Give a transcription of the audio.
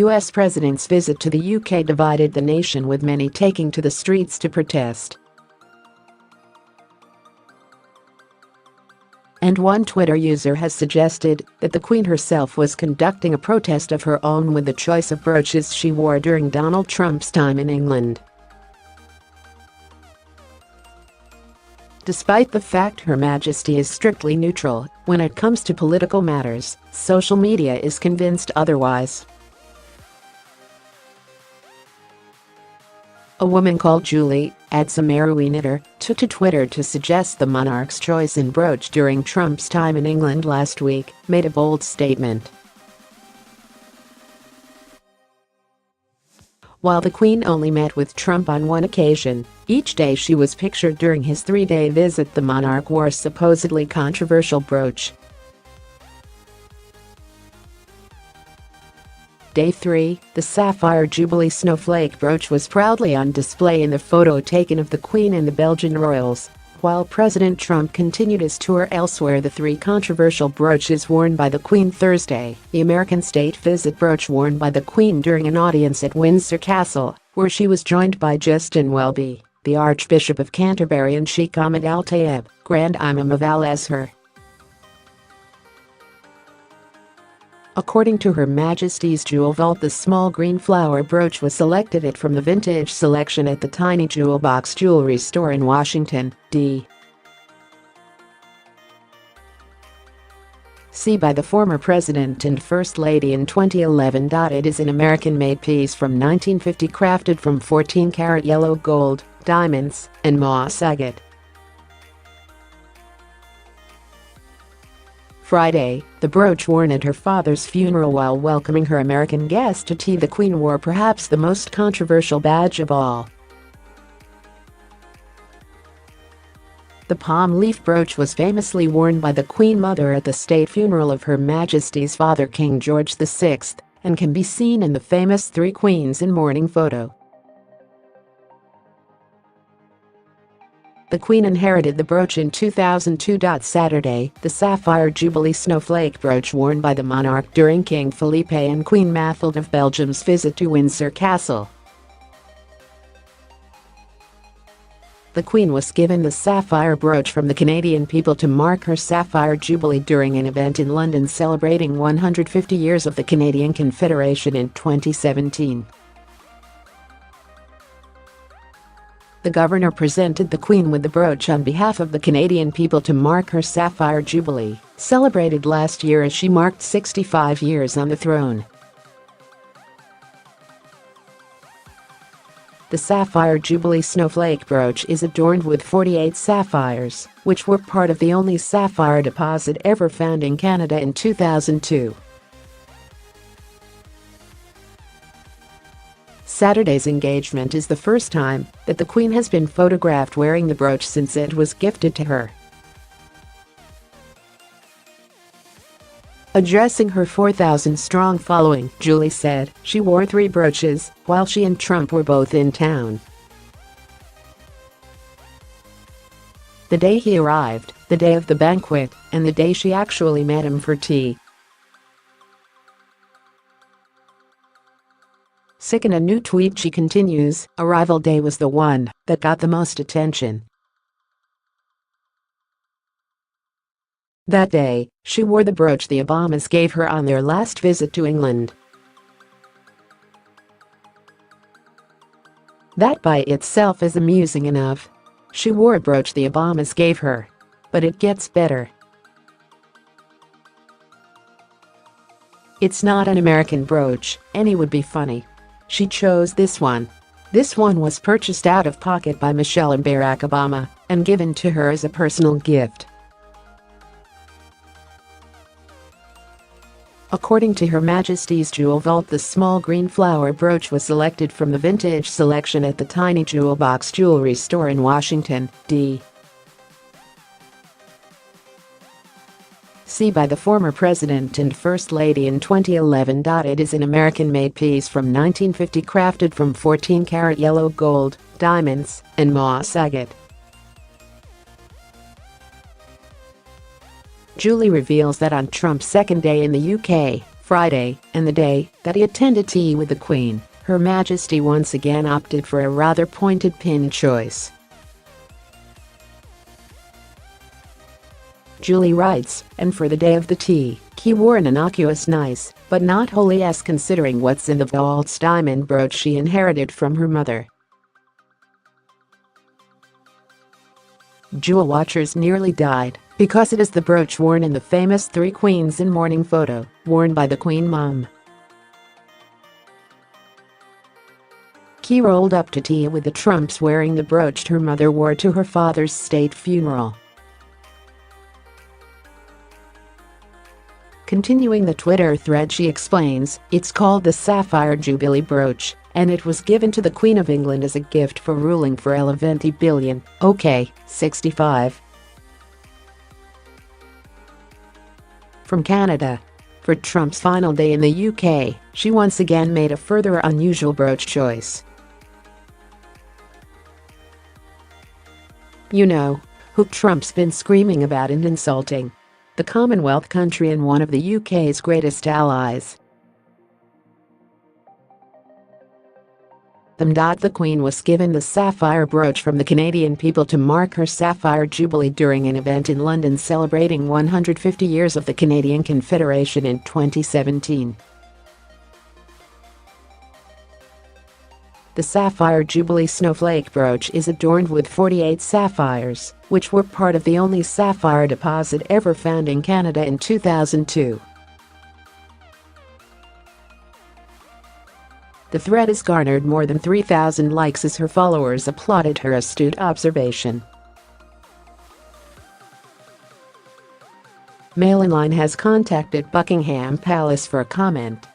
US president's visit to the UK divided the nation, with many taking to the streets to protest. And one Twitter user has suggested that the Queen herself was conducting a protest of her own with the choice of brooches she wore during Donald Trump's time in England. Despite the fact Her Majesty is strictly neutral when it comes to political matters, social media is convinced otherwise. A woman called Julie, @Samaruinator, took to Twitter to suggest the monarch's choice in brooch during Trump's time in England last week made a bold statement. While the Queen only met with Trump on one occasion, each day she was pictured during his 3-day visit the monarch wore a supposedly controversial brooch. Day 3, the sapphire Jubilee snowflake brooch was proudly on display in the photo taken of the Queen and the Belgian royals. While President Trump continued his tour elsewhere, the 3 controversial brooches worn by the Queen Thursday, the American state visit brooch worn by the Queen during an audience at Windsor Castle, where she was joined by Justin Welby, the Archbishop of Canterbury, and Sheikh Ahmed Al Tayeb, Grand Imam of Al-Azhar. According to Her Majesty's Jewel Vault, the small green flower brooch was selected from the vintage selection at the Tiny Jewel Box jewelry store in Washington, D.C. by the former president and First Lady in 2011. It is an American-made piece from 1950, crafted from 14-karat yellow gold, diamonds, and moss agate. Friday, the brooch worn at her father's funeral while welcoming her American guest to tea, the Queen wore perhaps the most controversial badge of all. The palm leaf brooch was famously worn by the Queen Mother at the state funeral of Her Majesty's father, King George VI, and can be seen in the famous 3 Queens in Mourning photo. The Queen inherited the brooch in 2002. Saturday, the sapphire Jubilee snowflake brooch worn by the monarch during King Felipe and Queen Mathilde of Belgium's visit to Windsor Castle. The Queen was given the sapphire brooch from the Canadian people to mark her sapphire jubilee during an event in London celebrating 150 years of the Canadian Confederation in 2017. The governor presented the Queen with the brooch on behalf of the Canadian people to mark her sapphire jubilee, celebrated last year as she marked 65 years on the throne. The sapphire Jubilee snowflake brooch is adorned with 48 sapphires, which were part of the only sapphire deposit ever found in Canada in 2002. Saturday's engagement is the first time that the Queen has been photographed wearing the brooch since it was gifted to her. Addressing her 4,000-strong following, Julie said she wore 3 brooches while she and Trump were both in town. The day he arrived, the day of the banquet, and the day she actually met him for tea. In a new tweet she continues, "Arrival day was the one that got the most attention. That day, she wore the brooch the Obamas gave her on their last visit to England. That by itself is amusing enough. She wore a brooch the Obamas gave her. But it gets better. It's not an American brooch, any would be funny. She chose this one. This one was purchased out of pocket by Michelle and Barack Obama and given to her as a personal gift." According to Her Majesty's Jewel Vault, the small green flower brooch was selected from the vintage selection at the Tiny Jewel Box jewelry store in Washington, D.C. by the former president and First Lady in 2011. It is an American-made piece from 1950, crafted from 14-karat yellow gold, diamonds, and moss agate. Julie reveals that on Trump's second day in the UK, Friday, and the day that he attended tea with the Queen, Her Majesty once again opted for a rather pointed pin choice. Julie writes, and for the day of the tea, he wore an innocuous nice, but not wholly as considering what's in the false diamond brooch she inherited from her mother. Jewel watchers nearly died because it is the brooch worn in the famous Three Queens in Mourning photo, worn by the Queen Mom. She rolled up to tea with the Trumps wearing the brooch her mother wore to her father's state funeral. Continuing the Twitter thread, she explains, it's called the Sapphire Jubilee brooch, and it was given to the Queen of England as a gift for ruling for 20 billion, okay, 65. From Canada. For Trump's final day in the UK, she once again made a further unusual brooch choice. You know who Trump's been screaming about and insulting? The Commonwealth country and one of the UK's greatest allies. The Queen was given the sapphire brooch from the Canadian people to mark her Sapphire Jubilee during an event in London celebrating 150 years of the Canadian Confederation in 2017. The Sapphire Jubilee snowflake brooch is adorned with 48 sapphires, which were part of the only sapphire deposit ever found in Canada in 2002. The thread has garnered more than 3,000 likes as her followers applauded her astute observation. Mail Online has contacted Buckingham Palace for a comment.